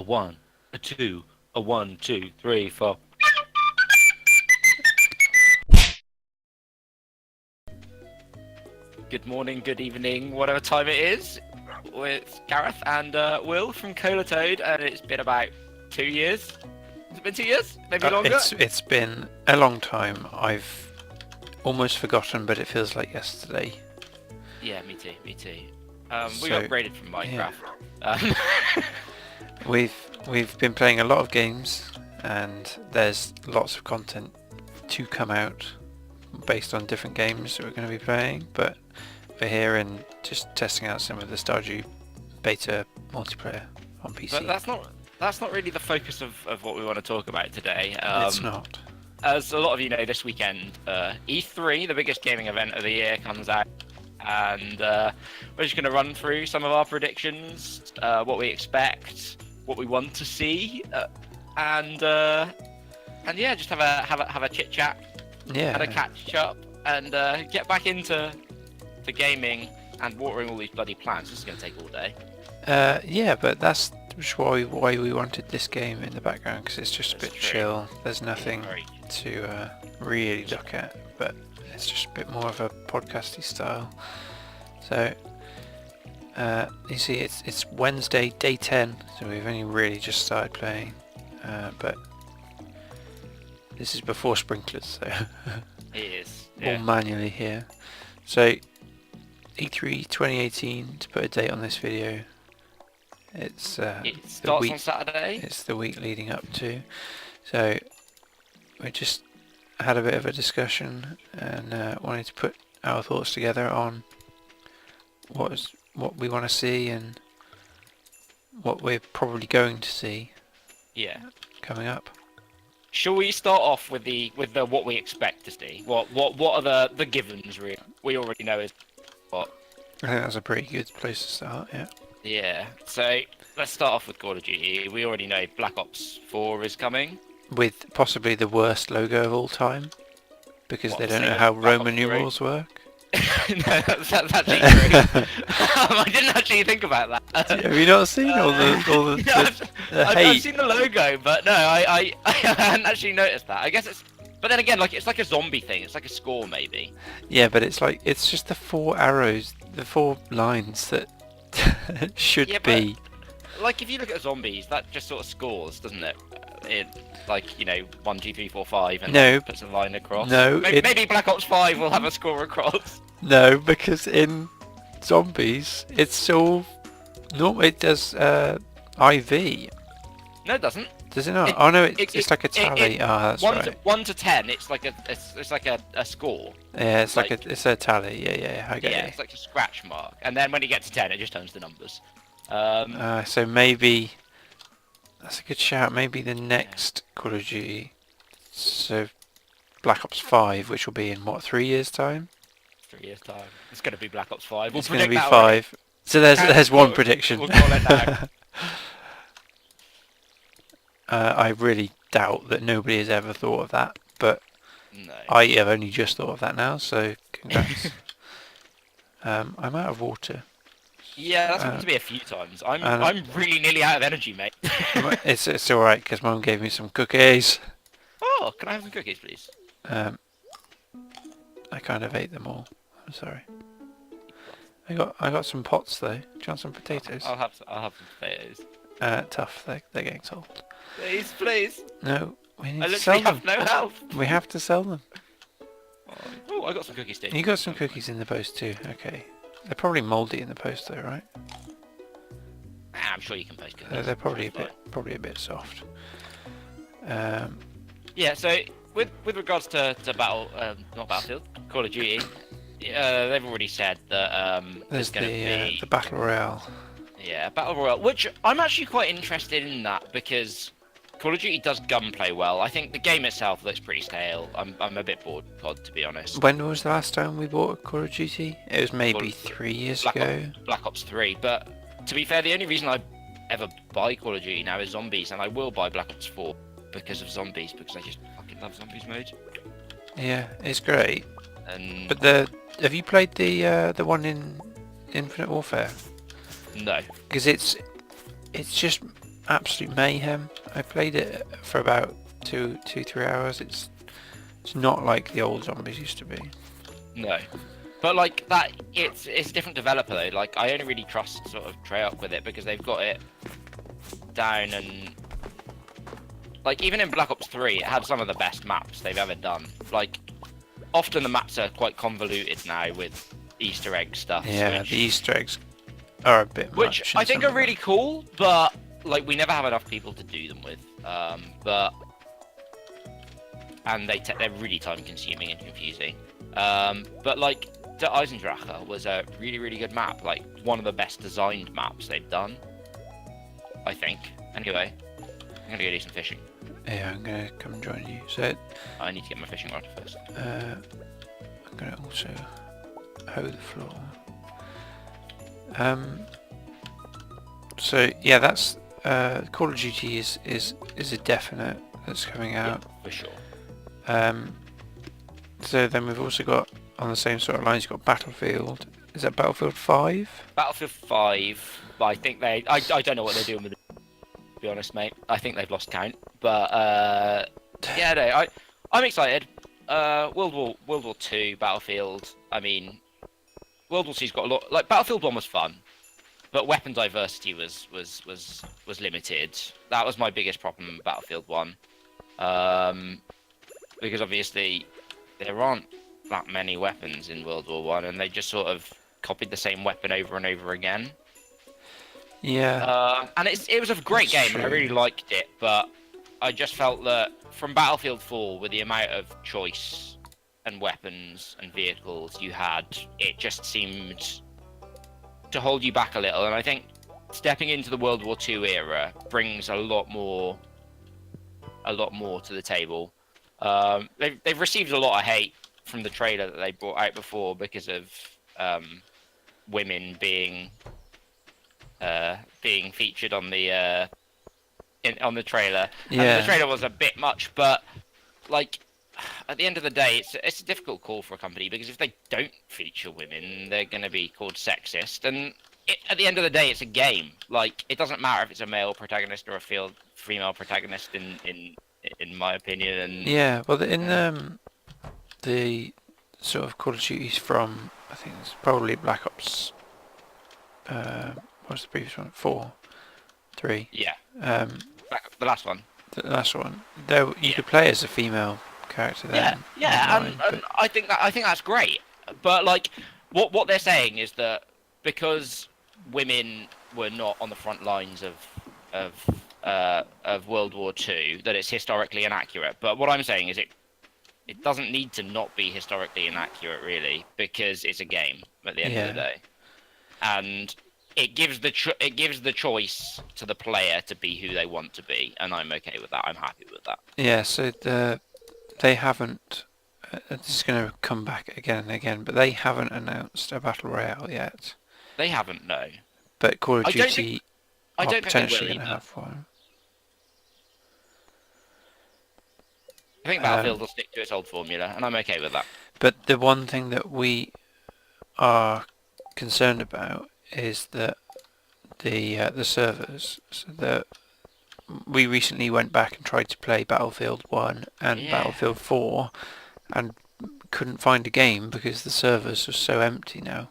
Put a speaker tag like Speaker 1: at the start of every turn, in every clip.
Speaker 1: A one, a two, a one, two, three, four. Good morning, good evening, whatever time it is. It's Gareth and Will from Colatoad, and it's been about 2 years. Has it been 2 years? Maybe longer?
Speaker 2: It's been a long time. I've almost forgotten, but it feels like yesterday.
Speaker 1: Yeah, me too, me too. We
Speaker 2: So,
Speaker 1: upgraded from Minecraft.
Speaker 2: yeah. We've been playing a lot of games, and there's lots of content to come out based on different games that we're going to be playing, but we're here and just testing out some of the Stardew beta multiplayer on PC.
Speaker 1: But that's not really the focus of what we want to talk about today.
Speaker 2: It's not.
Speaker 1: As a lot of you know, this weekend, E3, the biggest gaming event of the year, comes out. And we're just going to run through some of our predictions, what we expect, what we want to see, and yeah, just have a chit chat,
Speaker 2: Yeah.
Speaker 1: have a catch up, and get back into the gaming and watering all these bloody plants. This is going to take all day.
Speaker 2: Yeah, but that's why we wanted this game in the background, because it's just a bit chill. There's nothing to really look at, but it's just a bit more of a podcasty style. So you see, it's Wednesday, day 10, so we've only really just started playing, but this is before sprinklers, so
Speaker 1: It is.
Speaker 2: all manually here. So E3 2018, to put a date on this video,
Speaker 1: It starts on Saturday.
Speaker 2: It's the week leading up to, so we just had a bit of a discussion and wanted to put our thoughts together on what we want to see and what we're probably going to see.
Speaker 1: Yeah.
Speaker 2: Coming up.
Speaker 1: Shall we start off with the what we expect to see? What are the givens really? We already know is what.
Speaker 2: I think that's a pretty good place to start. Yeah.
Speaker 1: Yeah. So let's start off with Call of Duty. We already know Black Ops 4 is coming.
Speaker 2: With possibly the worst logo of all time, because they don't know how Roman numerals work.
Speaker 1: No, that's actually true. I didn't actually think about that.
Speaker 2: Have you not seen all the
Speaker 1: I've seen the logo, but no, I hadn't actually noticed that. I guess it's, but then again, like it's like a zombie thing. It's like a score maybe.
Speaker 2: Yeah, but it's just the 4 arrows, the 4 lines that should be.
Speaker 1: Like if you look at zombies, that just sort of scores, doesn't it? It like, you know, 1, 2, 3, 4, 5, and
Speaker 2: no,
Speaker 1: puts a line across.
Speaker 2: No,
Speaker 1: maybe Black Ops 5 will have a score across.
Speaker 2: No, because in zombies, it's all normal. It does IV.
Speaker 1: No, it doesn't.
Speaker 2: Does it not? Oh no, it's like a tally. That's right.
Speaker 1: 1 to 10, it's like a score.
Speaker 2: Yeah, it's like it's a tally. Yeah, I get it.
Speaker 1: Yeah, it's like a scratch mark, and then when you get to 10, it just turns the numbers.
Speaker 2: So maybe that's a good shout. Maybe the next Call of Duty, so Black Ops 5, which will be in what, 3 years' time?
Speaker 1: 3 years' time. It's going to be Black Ops 5.
Speaker 2: It's going to be 5. So there's one prediction.
Speaker 1: We'll call it now.
Speaker 2: I really doubt that nobody has ever thought of that, but
Speaker 1: no.
Speaker 2: I have only just thought of that now. So congrats. I'm out of water.
Speaker 1: Yeah, that's happened to me a few times. I'm really nearly out of energy, mate.
Speaker 2: It's all right, because Mum gave me some cookies.
Speaker 1: Oh, can I have some cookies, please?
Speaker 2: I kind of ate them all. I'm sorry. I got some pots though. Do you want some potatoes?
Speaker 1: I'll have some potatoes.
Speaker 2: Tough. They're getting sold.
Speaker 1: Please.
Speaker 2: No, we need
Speaker 1: I
Speaker 2: to sell
Speaker 1: literally
Speaker 2: them.
Speaker 1: have no health.
Speaker 2: We have to sell them.
Speaker 1: Oh, I got some cookies too.
Speaker 2: You got some cookies in the post too. Okay. They're probably mouldy in the post though, right?
Speaker 1: I'm sure you can post cookies.
Speaker 2: They're probably a bit soft.
Speaker 1: Yeah. So with regards to not Battlefield, Call of Duty, they've already said that
Speaker 2: there's
Speaker 1: going to be
Speaker 2: the Battle Royale.
Speaker 1: Yeah, Battle Royale, which I'm actually quite interested in that because Call of Duty does gunplay well. I think the game itself looks pretty stale. I'm a bit bored, COD, to be honest.
Speaker 2: When was the last time we bought a Call of Duty? It was maybe 3 years ago.
Speaker 1: Black Ops 3, but to be fair, the only reason I ever buy Call of Duty now is zombies, and I will buy Black Ops 4 because of zombies, because I just fucking love zombies mode.
Speaker 2: Yeah, it's great.
Speaker 1: And
Speaker 2: but have you played the one in Infinite Warfare?
Speaker 1: No.
Speaker 2: Because it's just, absolute mayhem. I played it for about 3 hours. It's not like the old zombies used to be.
Speaker 1: No. But like that, it's a different developer though. Like I only really trust sort of Treyarch with it because they've got it down, and like even in Black Ops 3, it had some of the best maps they've ever done. Like often the maps are quite convoluted now with Easter egg stuff.
Speaker 2: Yeah, the Easter eggs are a bit much.
Speaker 1: Which I think are really cool, but like we never have enough people to do them with. And they're really time consuming and confusing. But like the Eisendrache was a really good map, like one of the best designed maps they've done, I think. Anyway, I'm gonna go do some fishing.
Speaker 2: Yeah, I'm gonna come and join you. So
Speaker 1: I need to get my fishing rod first.
Speaker 2: I'm gonna also hoe the floor. So yeah, that's Call of Duty is a definite that's coming out.
Speaker 1: Yeah, for sure.
Speaker 2: So then we've also got, on the same sort of lines, you've got Battlefield. Is that Battlefield 5?
Speaker 1: Battlefield 5, but I think I don't know what they're doing with it, to be honest, mate. I think they've lost count. But yeah, no, I'm excited. World War 2, Battlefield. I mean, World War 2's got a lot. Like Battlefield 1 was fun, but weapon diversity was limited. That was my biggest problem with Battlefield 1. Because obviously there aren't that many weapons in World War 1, and they just sort of copied the same weapon over and over again.
Speaker 2: Yeah.
Speaker 1: And it was a great game, and I really liked it, but I just felt that from Battlefield 4, with the amount of choice and weapons and vehicles you had, it just seemed to hold you back a little. And I think stepping into the World War 2 era brings a lot more to the table. They've received a lot of hate from the trailer that they brought out before because of women being featured on the trailer.
Speaker 2: Yeah.
Speaker 1: And the trailer was a bit much, but like at the end of the day, it's a difficult call for a company, because if they don't feature women, they're going to be called sexist. And at the end of the day, it's a game. Like it doesn't matter if it's a male protagonist or a female protagonist in my opinion. And
Speaker 2: yeah, well, in the sort of Call of Duties from, I think it's probably Black Ops. What's the previous one? 4, 3.
Speaker 1: Yeah. The last one.
Speaker 2: The last one. There, you could play as a female character there.
Speaker 1: Yeah,
Speaker 2: online,
Speaker 1: and I think that's great. But like, what they're saying is that because women were not on the front lines of World War II, that it's historically inaccurate. But what I'm saying is it doesn't need to not be historically inaccurate, really, because it's a game at the end of the day, and it gives the choice to the player to be who they want to be, and I'm okay with that. I'm happy with that.
Speaker 2: Yeah. So they haven't. This is going to come back again and again, but they haven't announced a battle royale yet.
Speaker 1: They haven't, no.
Speaker 2: But Call of Duty
Speaker 1: I
Speaker 2: are
Speaker 1: don't think
Speaker 2: potentially
Speaker 1: they
Speaker 2: going
Speaker 1: will
Speaker 2: to
Speaker 1: either.
Speaker 2: have one.
Speaker 1: I think Battlefield will stick to its old formula, and I'm okay with that.
Speaker 2: But the one thing that we are concerned about is that the servers. So we recently went back and tried to play Battlefield 1 and Battlefield 4, and couldn't find a game because the servers are so empty now.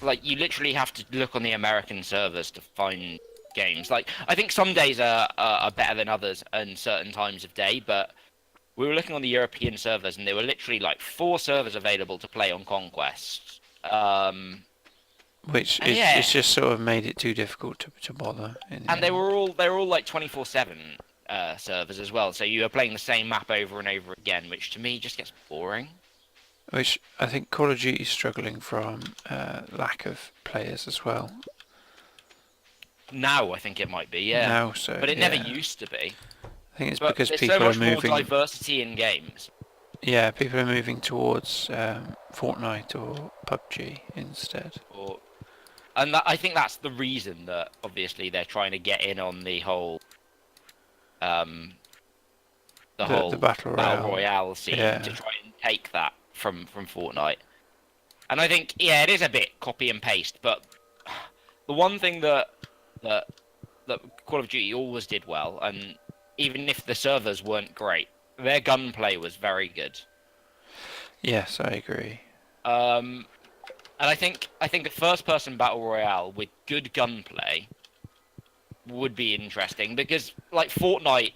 Speaker 1: Like, you literally have to look on the American servers to find games. Like, I think some days are better than others and certain times of day, but we were looking on the European servers, and there were literally like 4 servers available to play on Conquest.
Speaker 2: Which it's just sort of made it too difficult to bother.
Speaker 1: And they were all like 24/7 servers as well, so you were playing the same map over and over again, which to me just gets boring.
Speaker 2: Which I think Call of Duty is struggling from lack of players as well.
Speaker 1: Now I think it might be, yeah.
Speaker 2: Now, so
Speaker 1: but it never used to be.
Speaker 2: I think it's
Speaker 1: but
Speaker 2: because
Speaker 1: there's
Speaker 2: people
Speaker 1: so much
Speaker 2: are moving.
Speaker 1: more diversity in games.
Speaker 2: Yeah, people are moving towards Fortnite or PUBG instead.
Speaker 1: I think that's the reason that obviously they're trying to get in on the whole, the
Speaker 2: battle
Speaker 1: royale scene, to try and take that from Fortnite. And I think it is a bit copy and paste, but the one thing that that Call of Duty always did well, and even if the servers weren't great, their gunplay was very good.
Speaker 2: Yes, I agree.
Speaker 1: Um, and I think a first-person battle royale with good gunplay would be interesting because, like Fortnite,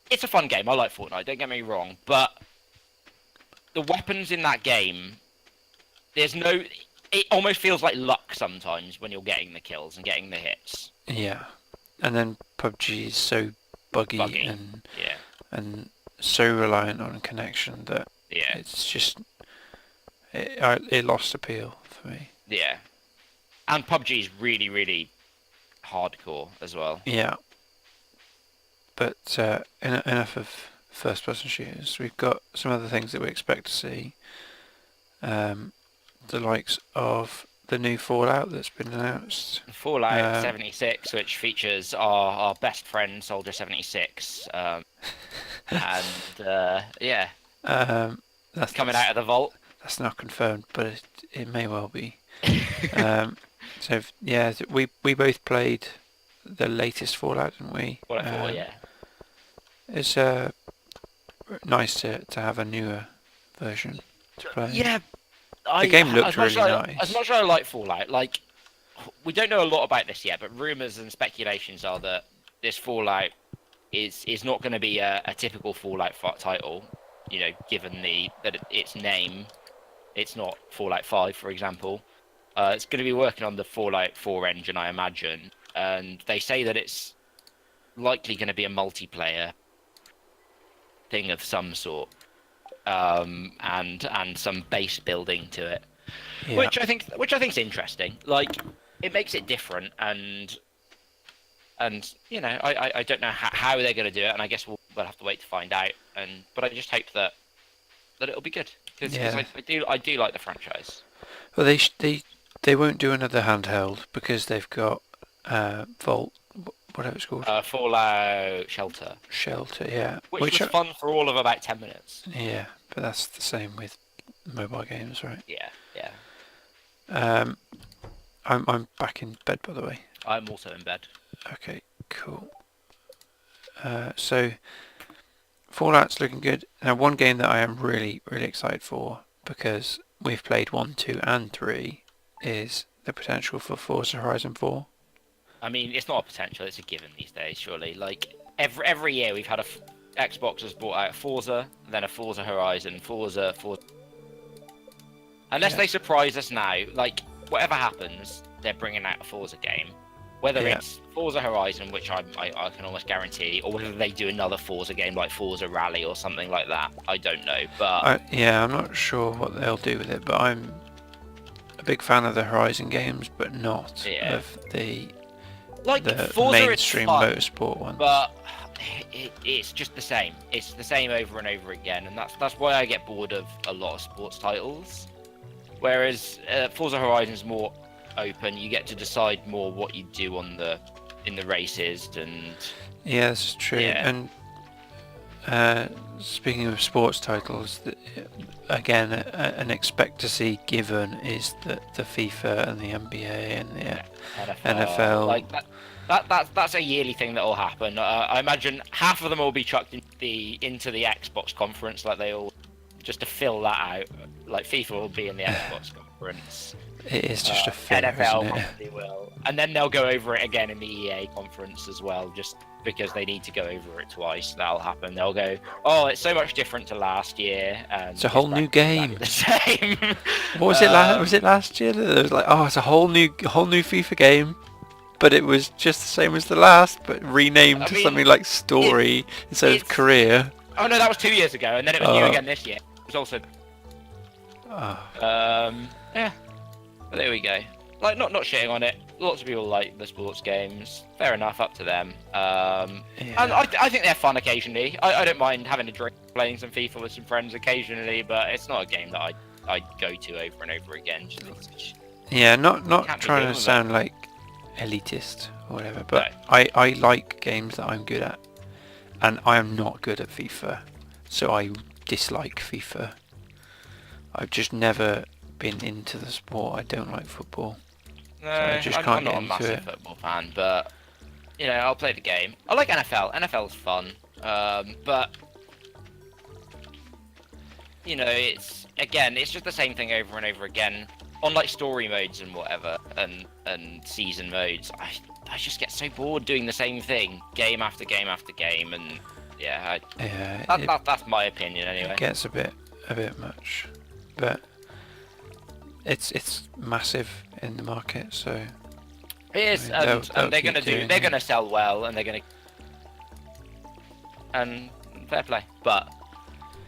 Speaker 1: it's a fun game. I like Fortnite. Don't get me wrong, but the weapons in that game, there's no. It almost feels like luck sometimes when you're getting the kills and getting the hits.
Speaker 2: Yeah, and then PUBG is so buggy,
Speaker 1: Buggy. Yeah.
Speaker 2: and so reliant on connection that
Speaker 1: Yeah.
Speaker 2: it's just it lost appeal for me.
Speaker 1: Yeah. And PUBG is really, really hardcore as well.
Speaker 2: Yeah, but enough of first-person shooters. We've got some other things that we expect to see. The likes of the new Fallout that's been announced.
Speaker 1: Fallout 76, which features our best friend Soldier 76, and yeah,
Speaker 2: That's
Speaker 1: coming out of the vault.
Speaker 2: That's not confirmed, but it may well be. So yeah, we both played the latest Fallout, didn't we?
Speaker 1: What I thought, yeah.
Speaker 2: It's nice to have a newer version to play.
Speaker 1: Yeah,
Speaker 2: the game looked really nice.
Speaker 1: As much as I like Fallout, like we don't know a lot about this yet, but rumors and speculations are that this Fallout is not going to be a typical Fallout title. You know, given its name, it's not Fallout 5, for example. It's going to be working on the Fallout 4 engine, I imagine, and they say that it's likely going to be a multiplayer thing of some sort, and some base building to it,
Speaker 2: Yeah.
Speaker 1: which I think is interesting. Like, it makes it different, and you know, I don't know how they're going to do it, and I guess we'll have to wait to find out. But I just hope that it'll be good because I do like the franchise.
Speaker 2: Well, they won't do another handheld because they've got Vault, whatever it's called.
Speaker 1: Fallout Shelter.
Speaker 2: Shelter, yeah.
Speaker 1: Which was fun for all of about 10 minutes.
Speaker 2: Yeah, but that's the same with mobile games, right?
Speaker 1: Yeah, yeah.
Speaker 2: I'm back in bed, by the way.
Speaker 1: I'm also in bed.
Speaker 2: Okay, cool. So Fallout's looking good. Now, one game that I am really, really excited for, because we've played 1, 2, and 3, is the potential for Forza Horizon 4.
Speaker 1: I mean, it's not a potential; it's a given these days, surely. Like every year, we've had Xbox has brought out Forza, then a Forza Horizon, Forza. Unless they surprise us now, like whatever happens, they're bringing out a Forza game. Whether it's Forza Horizon, which I can almost guarantee, or whether they do another Forza game like Forza Rally or something like that, I don't know. But
Speaker 2: I'm not sure what they'll do with it. But I'm a big fan of the Horizon games, but not of the
Speaker 1: Forza,
Speaker 2: mainstream motorsport one.
Speaker 1: But it's just the same. It's the same over and over again, and that's why I get bored of a lot of sports titles. Whereas Forza Horizon is more open. You get to decide more what you do in the races, and
Speaker 2: yeah, that's true.
Speaker 1: Yeah.
Speaker 2: And speaking of sports titles, again, an expect-to-see given is that the FIFA and the NBA and the NFL.
Speaker 1: Like that's a yearly thing that will happen. I imagine half of them will be chucked into the Xbox conference, like they all, just to fill that out. Like FIFA will be in the Xbox conference.
Speaker 2: It is just a filler,
Speaker 1: NFL
Speaker 2: isn't it?
Speaker 1: probably will, and then they'll go over it again in the EA conference as well, just because they need to go over it twice. That'll happen. They'll go, "Oh, it's so much different to last year." And
Speaker 2: it's a whole new game.
Speaker 1: The same.
Speaker 2: What was it? Was it last year? That it was like, oh, it's a whole new FIFA game, but it was just the same as the last, but renamed to something like Story instead of Career.
Speaker 1: Oh no, that was 2 years ago, and then it was new again this year. It was also. Yeah. But there we go. Like, not shitting on it. Lots of people like the sports games. Fair enough, up to them. And I think they're fun occasionally. I don't mind having a drink, playing some FIFA with some friends occasionally, but it's not a game that I go to over and over again.
Speaker 2: Not trying to sound like elitist or whatever, but no. I like games that I'm good at, and I am not good at FIFA, so I dislike FIFA. I've just never been into the sport. I don't like football.
Speaker 1: No,
Speaker 2: so I just
Speaker 1: I'm
Speaker 2: can't
Speaker 1: not
Speaker 2: get
Speaker 1: a massive
Speaker 2: into it.
Speaker 1: football fan, but you know, I'll play the game. I like NFL. NFL's fun, but you know, it's just the same thing over and over again. On like story modes and whatever, and season modes, I just get so bored doing the same thing, game after game after game, and yeah, that's my opinion anyway.
Speaker 2: It gets a bit much, but it's massive in the market, so
Speaker 1: it is,
Speaker 2: I mean,
Speaker 1: and they're gonna sell well, and and fair play, but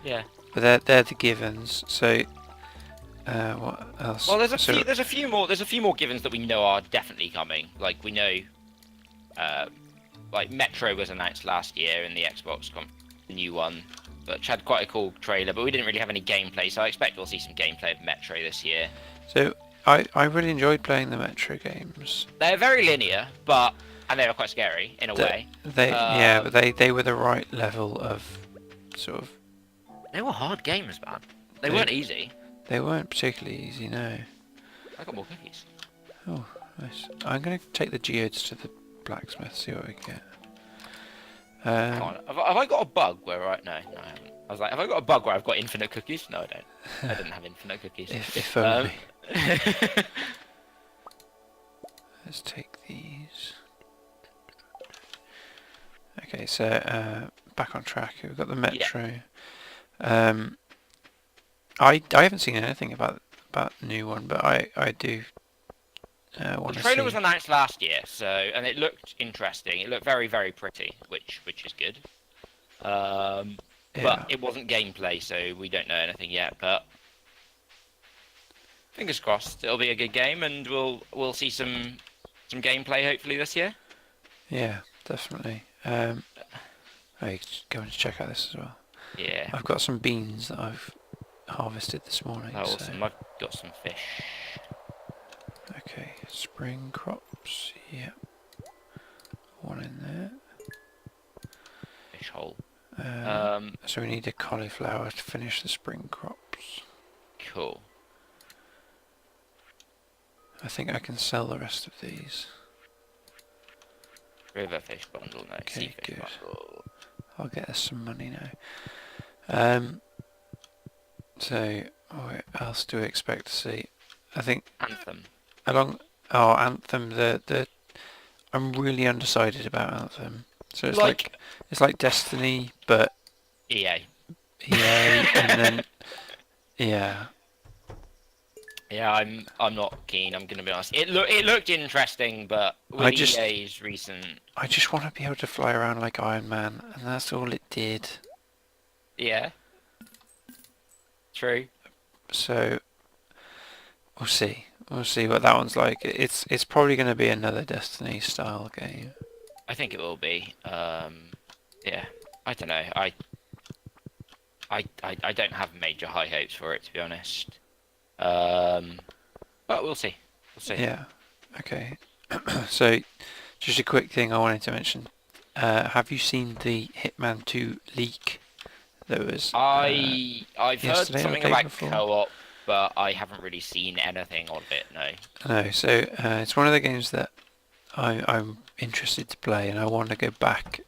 Speaker 1: yeah.
Speaker 2: But they're the givens, so what else?
Speaker 1: Well, there's a few more givens that we know are definitely coming. Like we know, like Metro was announced last year in the Xbox new one, which had quite a cool trailer, but we didn't really have any gameplay, so I expect we'll see some gameplay of Metro this year.
Speaker 2: So I really enjoyed playing the Metro games.
Speaker 1: They're very linear, and they were quite scary in a way.
Speaker 2: But they were the right level of sort of.
Speaker 1: They were hard games, man. They weren't easy.
Speaker 2: They weren't particularly easy, no.
Speaker 1: I got more cookies.
Speaker 2: Oh, nice. I'm going to take the geodes to the blacksmith, see what we get.
Speaker 1: Come on. Have I got a bug where no, I haven't. I was like, have I got a bug where I've got infinite cookies? No, I don't. I didn't have infinite cookies.
Speaker 2: If only. Let's take these. Okay, so back on track. We've got the Metro. Yeah. I haven't seen anything about the new one, but I do want to see.
Speaker 1: The trailer was announced last year, and it looked interesting. It looked very, very pretty, which is good. But it wasn't gameplay, so we don't know anything yet. But fingers crossed, it'll be a good game, and we'll see some gameplay hopefully this year.
Speaker 2: Yeah, definitely. I'm going to check out this as well.
Speaker 1: Yeah.
Speaker 2: I've got some beans that I've harvested this morning.
Speaker 1: Oh, awesome. I've got some fish.
Speaker 2: Okay, spring crops. Yep. One in there.
Speaker 1: Fish hole.
Speaker 2: So we need a cauliflower to finish the spring crops.
Speaker 1: Cool.
Speaker 2: I think I can sell the rest of these.
Speaker 1: River fish bundle, no.
Speaker 2: Okay,
Speaker 1: sea fish
Speaker 2: good.
Speaker 1: bundle.
Speaker 2: I'll get us some money now. So what else do we expect to see? I think
Speaker 1: Anthem.
Speaker 2: Anthem. I'm really undecided about Anthem. So it's like Destiny, but
Speaker 1: EA,
Speaker 2: and then yeah.
Speaker 1: Yeah, I'm not keen. I'm gonna be honest. It looked interesting, but with EA's recent.
Speaker 2: I just want to be able to fly around like Iron Man, and that's all it did.
Speaker 1: Yeah. True.
Speaker 2: So we'll see. We'll see what that one's like. It's probably going to be another Destiny style game.
Speaker 1: I think it will be. Yeah. I don't know. I don't have major high hopes for it, to be honest. But we'll see. We'll see.
Speaker 2: Yeah. Okay. So just a quick thing I wanted to mention. Have you seen the Hitman 2 leak? That was.
Speaker 1: I've heard something about
Speaker 2: before?
Speaker 1: co-op, but I haven't really seen anything of it. No.
Speaker 2: No. So it's one of the games that I'm interested to play, and I want to go back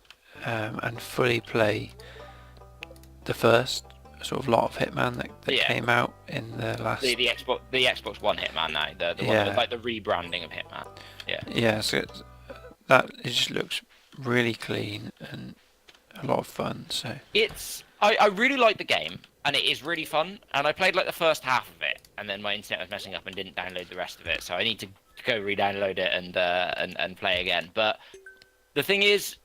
Speaker 2: and fully play the first sort of lot of Hitman that came out in the last.
Speaker 1: The Xbox One Hitman now. The one with, like the rebranding of Hitman. Yeah.
Speaker 2: Yeah. So it just looks really clean and a lot of fun. So
Speaker 1: I really like the game, and it is really fun, and I played like the first half of it, and then my internet was messing up and didn't download the rest of it, so I need to go re-download it and play again. But the thing is,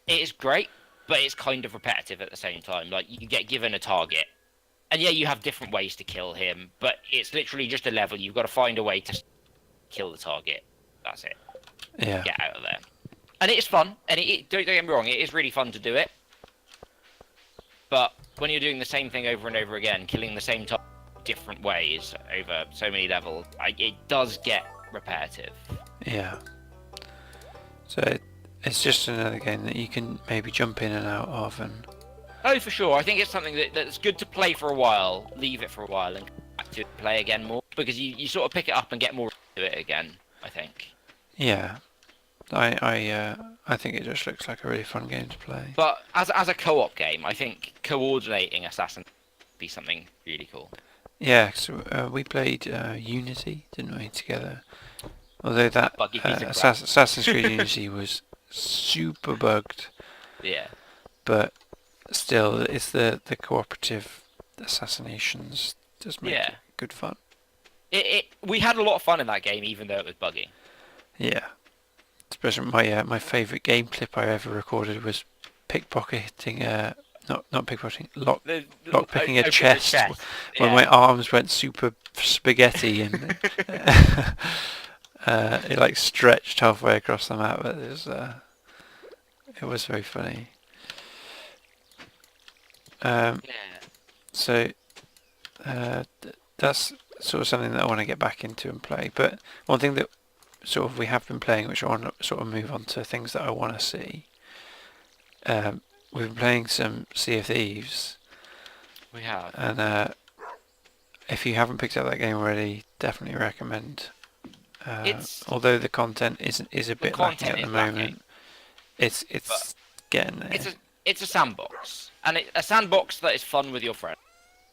Speaker 1: it is great, but it's kind of repetitive at the same time. Like, you get given a target, and yeah, you have different ways to kill him, but it's literally just a level. You've got to find a way to kill the target. That's it.
Speaker 2: Yeah.
Speaker 1: Get out of there. And it is fun, and don't get me wrong, it is really fun to do it. But when you're doing the same thing over and over again, killing the same target different ways over so many levels, it does get repetitive.
Speaker 2: Yeah. So it's just another game that you can maybe jump in and out of, and.
Speaker 1: Oh, for sure. I think it's something that's good to play for a while, leave it for a while, and come back to play again more, because you sort of pick it up and get more into it again, I think.
Speaker 2: Yeah. I think it just looks like a really fun game to play.
Speaker 1: But as a co-op game, I think coordinating Assassin would be something really cool.
Speaker 2: Yeah, so we played Unity, didn't we, together? Although that
Speaker 1: Buggy piece of crap.
Speaker 2: Assassin's Creed Unity was super bugged,
Speaker 1: Yeah.
Speaker 2: but still, it's the cooperative assassinations just make
Speaker 1: Yeah.
Speaker 2: it good fun.
Speaker 1: We had a lot of fun in that game, even though it was buggy.
Speaker 2: Yeah, especially my favourite game clip I ever recorded was pickpocketing not pickpocketing lockpicking a chest when my arms went super spaghetti and it like stretched halfway across the map. But it was very funny.
Speaker 1: Yeah.
Speaker 2: So that's sort of something that I want to get back into and play. But one thing that sort of we have been playing, which I want to sort of move on to things that I want to see. We've been playing some Sea of Thieves.
Speaker 1: We have.
Speaker 2: And if you haven't picked up that game already, definitely recommend. Although the content is a bit lacking at the moment, it's getting there.
Speaker 1: It's a sandbox, and a sandbox that is fun with your friends.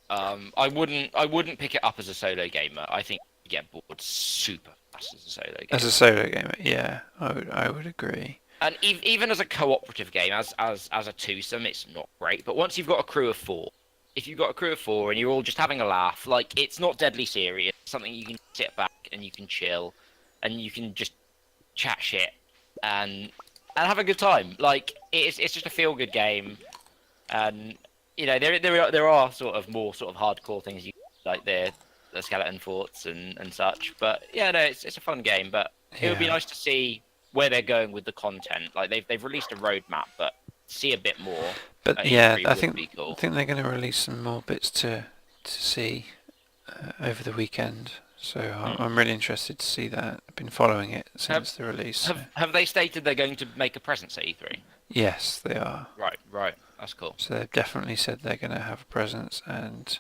Speaker 1: I wouldn't pick it up as a solo gamer. I think you get bored super fast as a solo gamer.
Speaker 2: As a solo gamer, yeah, I would agree.
Speaker 1: And even as a cooperative game, as a twosome, it's not great. But once you've got a crew of four, if you've got a crew of four and you're all just having a laugh, like it's not deadly serious. It's something you can sit back and you can chill, and you can just chat shit and have a good time. Like it's just a feel good game, and you know there are sort of more sort of hardcore things like the skeleton forts and such. But yeah, no, it's a fun game. But it would be nice to see where they're going with the content. Like they've released a roadmap, but see a bit more.
Speaker 2: But yeah, I think
Speaker 1: cool.
Speaker 2: I think they're going to release some more bits to see over the weekend. So I'm really interested to see that. I've been following it since the release.
Speaker 1: Have they stated they're going to make a presence at E3?
Speaker 2: Yes, they are.
Speaker 1: Right. That's cool.
Speaker 2: So they've definitely said they're going to have a presence and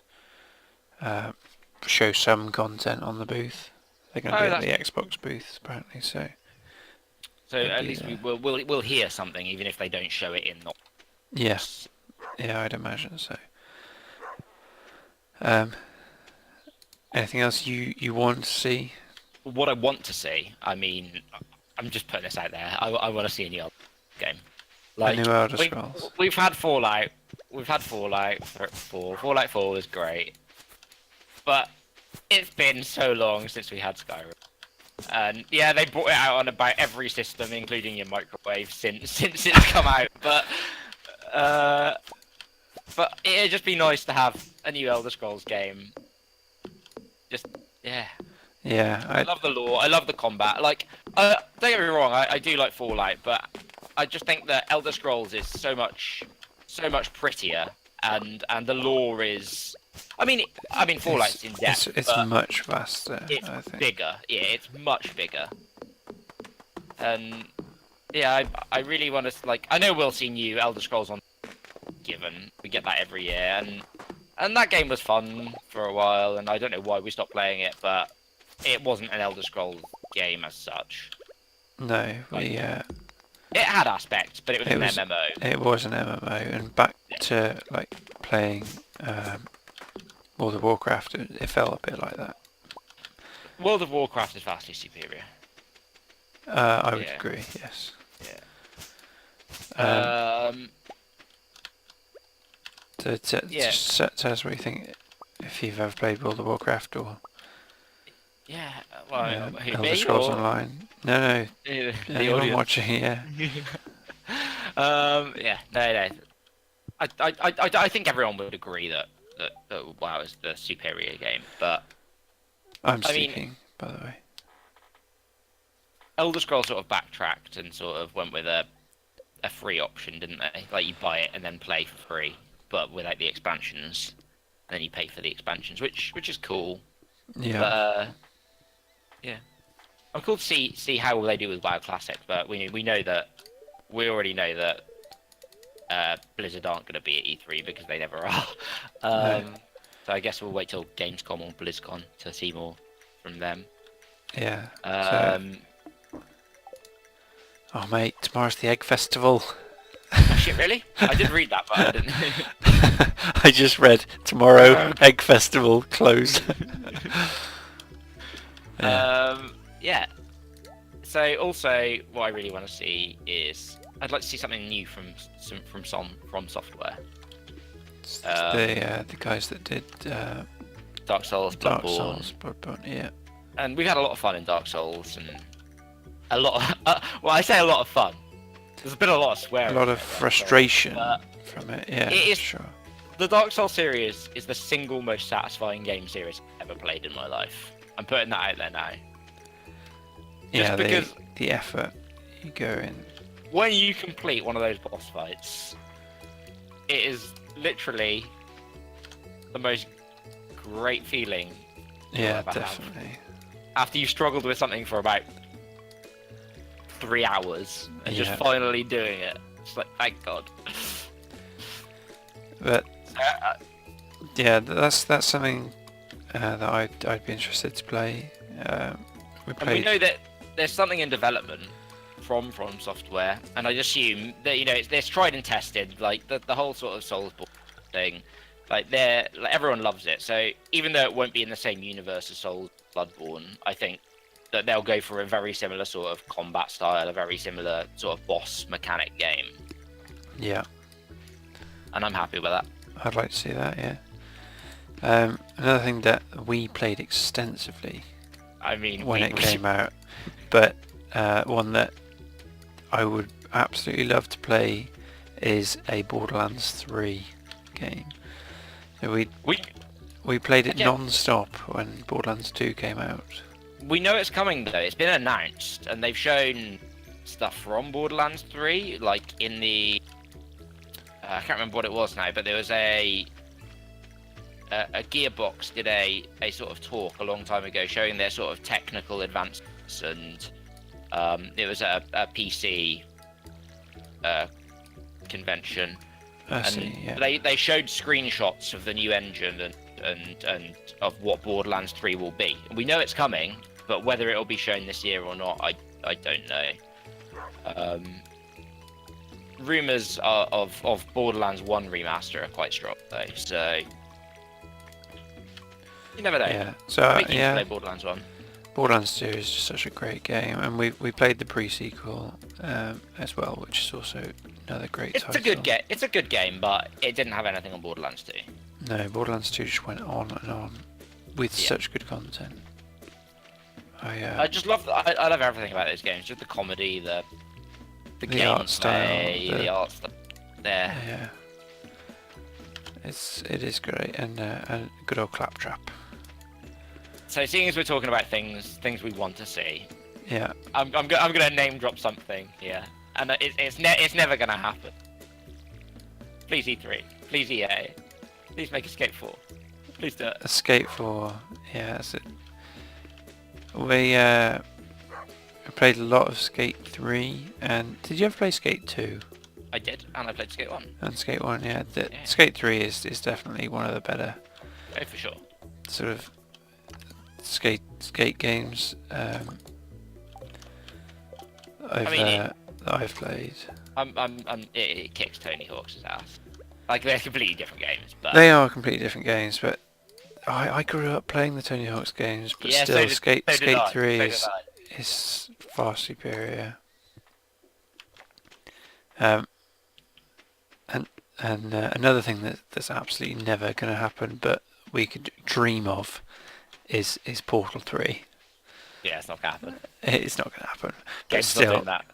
Speaker 2: show some content on the booth. They're going to be at the Xbox booth apparently. So
Speaker 1: at least we'll hear something, even if they don't show it in.
Speaker 2: Yes. Yeah, I'd imagine so. Anything else you want to see?
Speaker 1: What I want to see, I mean, I'm just putting this out there. I want to see a new game.
Speaker 2: Like a new Elder Scrolls.
Speaker 1: We've had Fallout. We've had Fallout 4. Fallout 4 was great, but it's been so long since we had Skyrim. And yeah, they brought it out on about every system, including your microwave, since it's come out. But it'd just be nice to have a new Elder Scrolls game. Just
Speaker 2: Yeah,
Speaker 1: I love the lore. I love the combat. Like, don't get me wrong, I do like Fallout, but I just think that Elder Scrolls is so much prettier, and the lore is. I mean, Fallout's in depth.
Speaker 2: It's much vaster.
Speaker 1: It's
Speaker 2: I think.
Speaker 1: bigger. Yeah, it's much bigger. And yeah, I really want to like. I know we'll see new Elder Scrolls on. Given we get that every year, and that game was fun for a while, and I don't know why we stopped playing it, but it wasn't an Elder Scrolls game as such.
Speaker 2: No,
Speaker 1: it had aspects, but it was an MMO.
Speaker 2: It was an MMO, and back to like playing World of Warcraft, it felt a bit like that.
Speaker 1: World of Warcraft is vastly superior.
Speaker 2: I would agree. Yes.
Speaker 1: Yeah.
Speaker 2: Just tell us what you think, if you've ever played World of Warcraft or Elder Scrolls Online. No, anyone watching, yeah.
Speaker 1: No. I think everyone would agree that WoW is the superior game, but
Speaker 2: I'm speaking, by the way.
Speaker 1: Elder Scrolls sort of backtracked and sort of went with a free option, didn't they? Like you buy it and then play for free, but without the expansions, and then you pay for the expansions, which is cool.
Speaker 2: Yeah.
Speaker 1: But, I'm cool to see how they do with WoW Classic, but we already know that Blizzard aren't going to be at E3 because they never are.
Speaker 2: No.
Speaker 1: So I guess we'll wait till Gamescom or BlizzCon to see more from them.
Speaker 2: Yeah. Oh mate, tomorrow's the Egg Festival.
Speaker 1: Oh shit, really? I did read that, but I didn't.
Speaker 2: I just read tomorrow Egg Festival closed. Yeah.
Speaker 1: Yeah. So also, what I really want to see is I'd like to see something new from Software.
Speaker 2: The guys that did
Speaker 1: Dark Souls,
Speaker 2: Bloodborne, yeah.
Speaker 1: And we've had a lot of fun in Dark Souls, and a lot of, well, I say a lot of fun. There's been a lot of swearing.
Speaker 2: A lot of frustration from it, yeah,
Speaker 1: it is,
Speaker 2: sure.
Speaker 1: The Dark Souls series is the single most satisfying game series I've ever played in my life. I'm putting that out there now.
Speaker 2: Yeah,
Speaker 1: because
Speaker 2: the effort you go in.
Speaker 1: When you complete one of those boss fights, it is literally the most great feeling.
Speaker 2: Yeah, definitely.
Speaker 1: After you've struggled with something for about 3 hours and just finally doing it, it's like, thank God.
Speaker 2: But yeah, that's something that I'd be interested to play.
Speaker 1: And we know that there's something in development from Software, and I assume that it's tried and tested, like the whole sort of Soulsborne thing. Like everyone loves it, so even though it won't be in the same universe as Souls Bloodborne, I think that they'll go for a very similar sort of combat style, a very similar sort of boss mechanic game.
Speaker 2: Yeah.
Speaker 1: And I'm happy with that.
Speaker 2: I'd like to see that, yeah. Another thing that we played extensively,
Speaker 1: I mean,
Speaker 2: when it came out, but one that I would absolutely love to play is a Borderlands 3 game. So we played it non-stop when Borderlands 2 came out.
Speaker 1: We know it's coming though. It's been announced, and they've shown stuff from Borderlands 3, like in the I can't remember what it was now, but there was a Gearbox did a sort of talk a long time ago showing their sort of technical advancements, and it was a PC convention. They showed screenshots of the new engine and of what Borderlands 3 will be. We know it's coming, but whether it'll be shown this year or not, I don't know. Rumors of Borderlands 1 remaster are quite strong though, so you never know.
Speaker 2: Yeah. So
Speaker 1: play Borderlands 1.
Speaker 2: Borderlands 2 is just such a great game, and we played the pre-sequel as well, which is also another great title.
Speaker 1: It's a good game, but it didn't have anything on Borderlands 2.
Speaker 2: No, Borderlands 2 just went on and on with such good content. I just love
Speaker 1: I love everything about those games. Just the comedy, the
Speaker 2: art style,
Speaker 1: the art stuff. There.
Speaker 2: Yeah. It is great, and a good old claptrap.
Speaker 1: So seeing as we're talking about things we want to see,
Speaker 2: yeah,
Speaker 1: I'm gonna name drop something here, and it's never gonna happen. Please E3, please EA, please make Escape 4, please do it.
Speaker 2: Escape 4, yeah, that's it. We played a lot of Skate 3, and did you ever play Skate 2?
Speaker 1: I did, and I played Skate 1.
Speaker 2: And Skate 1, yeah. Skate 3 is definitely one of the better.
Speaker 1: Oh, for sure.
Speaker 2: Sort of skate games that I've played.
Speaker 1: It kicks Tony Hawk's ass. Like, they're completely different games, but
Speaker 2: they are completely different games, but I grew up playing the Tony Hawk's games, but still, Skate 3 is far superior. And another thing that's absolutely never going to happen, but we could dream of, is Portal 3.
Speaker 1: Yeah, it's not going to happen.
Speaker 2: It's not going to happen.
Speaker 1: Games still, not doing that.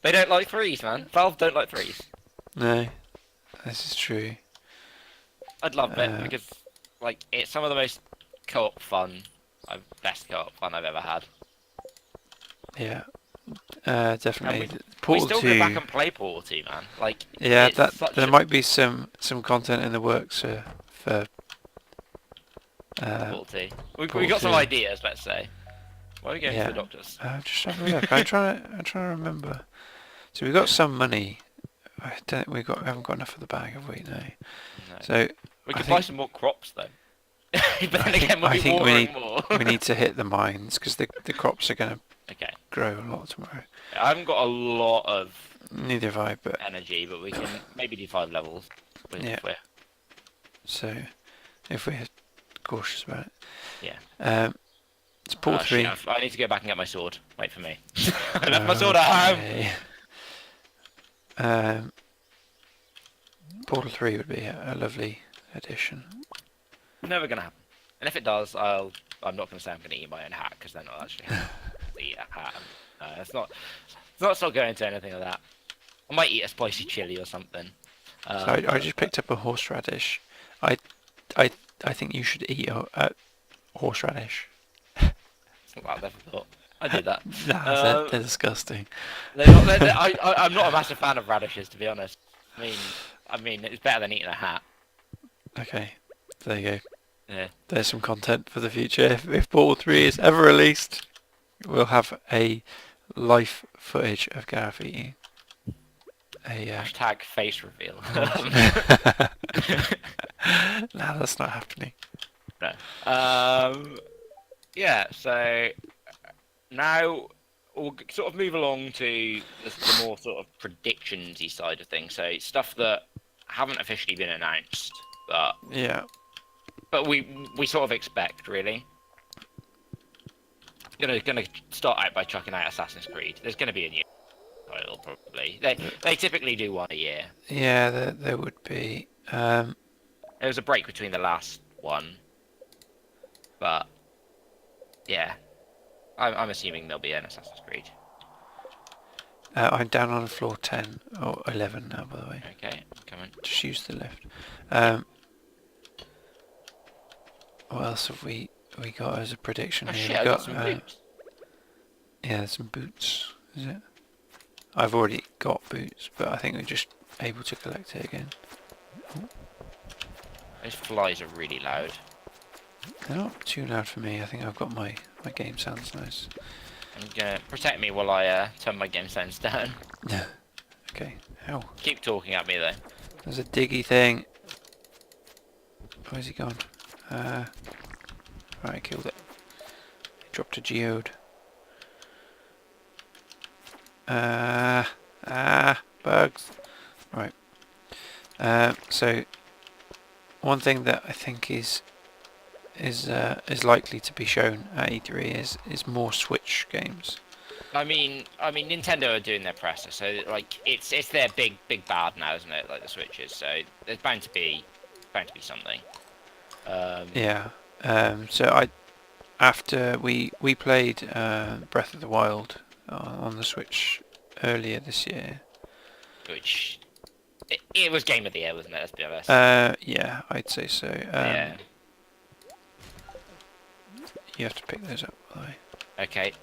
Speaker 1: They don't like threes, man. Valve don't like threes.
Speaker 2: No, this is true.
Speaker 1: I'd love it because, like, it's some of the most co-op fun, best co-op fun I've ever had.
Speaker 2: Yeah, definitely.
Speaker 1: We still go back and play Portal 2, man. Like,
Speaker 2: yeah, there might be some content in the works for
Speaker 1: Portal 2. We got some ideas, let's say. Why are we going to the doctors?
Speaker 2: Just have a look. I'm trying to remember. So we got some money. I don't think we haven't got enough of the bag, have we? No. So
Speaker 1: we could buy some more crops though. But then again, we'll be watering more.
Speaker 2: We need to hit the mines because the crops are going to grow a lot tomorrow.
Speaker 1: I haven't got a lot of
Speaker 2: Neither have I, but
Speaker 1: energy, but we can maybe do 5 levels.
Speaker 2: Yeah. So if we're cautious about it.
Speaker 1: Yeah.
Speaker 2: It's Portal 3.
Speaker 1: Shit, I need to go back and get my sword. Wait for me. I left my sword at home!
Speaker 2: Portal 3 would be a lovely addition.
Speaker 1: Never gonna happen. And if it does, I'm not gonna say I'm gonna eat my own hat, because they're not actually eat a hat. It's not going to anything like that. I might eat a spicy chili or something.
Speaker 2: So I just picked up a horseradish. I think you should eat a horseradish.
Speaker 1: It's not that difficult. I did that.
Speaker 2: Nah, they're disgusting.
Speaker 1: I'm not a massive fan of radishes, to be honest. I mean, it's better than eating a hat.
Speaker 2: Okay, there you go.
Speaker 1: Yeah.
Speaker 2: There's some content for the future. If Portal 3 is ever released, we'll have a live footage of Gareth eating.
Speaker 1: Hashtag face reveal.
Speaker 2: No, that's not happening.
Speaker 1: No. Yeah, so now we'll sort of move along to the more sort of predictions-y side of things. So stuff that haven't officially been announced, but
Speaker 2: Yeah.
Speaker 1: but we sort of expect, really. Gonna start out by chucking out Assassin's Creed. There's gonna be a new title probably. They typically do one a year.
Speaker 2: Yeah, there would be.
Speaker 1: There was a break between the last one, but yeah, I'm assuming there'll be an Assassin's Creed.
Speaker 2: I'm down on floor 10 or 11 now, by the way.
Speaker 1: Okay, come on.
Speaker 2: Just use the lift. What else have we got as a prediction
Speaker 1: Oh
Speaker 2: here?
Speaker 1: shit, I got some boots.
Speaker 2: Yeah, there's some boots. Is it? I've already got boots, but I think we're just able to collect it again. Ooh.
Speaker 1: Those flies are really loud.
Speaker 2: They're not too loud for me. I think I've got my game sounds nice.
Speaker 1: I'm gonna protect me while I turn my game sounds down.
Speaker 2: Okay. Ow.
Speaker 1: Keep talking at me though.
Speaker 2: There's a diggy thing. Where's he gone? Right, I killed it. He dropped a geode. Bugs. Right. So one thing that I think is likely to be shown at E3 is more Switch games.
Speaker 1: I mean, Nintendo are doing their presser, so like it's their big bad now, isn't it? Like the Switch is, so there's bound to be something.
Speaker 2: Yeah. So after we played Breath of the Wild on the Switch earlier this year,
Speaker 1: which it was Game of the Year, wasn't it? Let's be honest.
Speaker 2: Yeah, I'd say so.
Speaker 1: Yeah.
Speaker 2: You have to pick those up, by the way.
Speaker 1: Okay.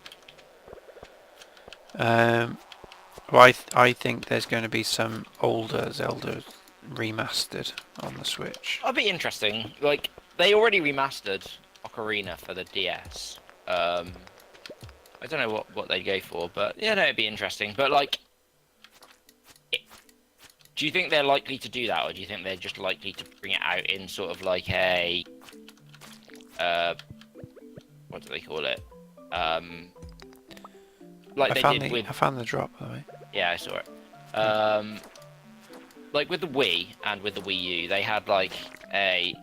Speaker 2: Well, I think there's going to be some older Zelda remastered on the Switch.
Speaker 1: That'd be interesting. Like they already remastered Ocarina for the DS. I don't know what they'd go for, but yeah, no, it'd be interesting. But like, do you think they're likely to do that, or do you think they're just likely to bring it out in sort of like a what do they call it? Like
Speaker 2: I found the drop, by the way.
Speaker 1: Yeah, I saw it. Like with the Wii and with the Wii U, they had like a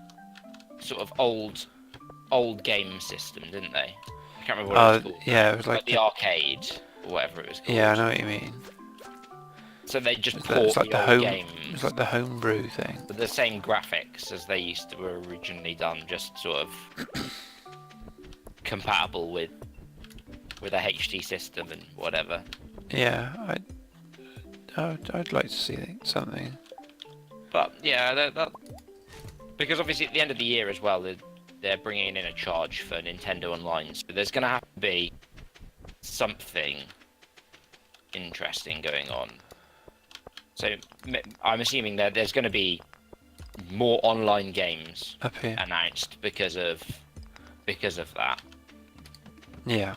Speaker 1: sort of old game system, didn't they? I can't remember what it was called.
Speaker 2: Yeah, it was like
Speaker 1: the arcade or whatever it was called.
Speaker 2: Yeah, I know what you mean.
Speaker 1: So they just port the old games.
Speaker 2: It's like the homebrew thing.
Speaker 1: With the same graphics as they used to were originally done, just sort of compatible with a HD system and whatever.
Speaker 2: Yeah, I'd like to see something.
Speaker 1: But yeah, because obviously at the end of the year as well, they're bringing in a charge for Nintendo Online, so there's going to have to be something interesting going on. So I'm assuming that there's going to be more online games
Speaker 2: up here
Speaker 1: announced because of that.
Speaker 2: Yeah.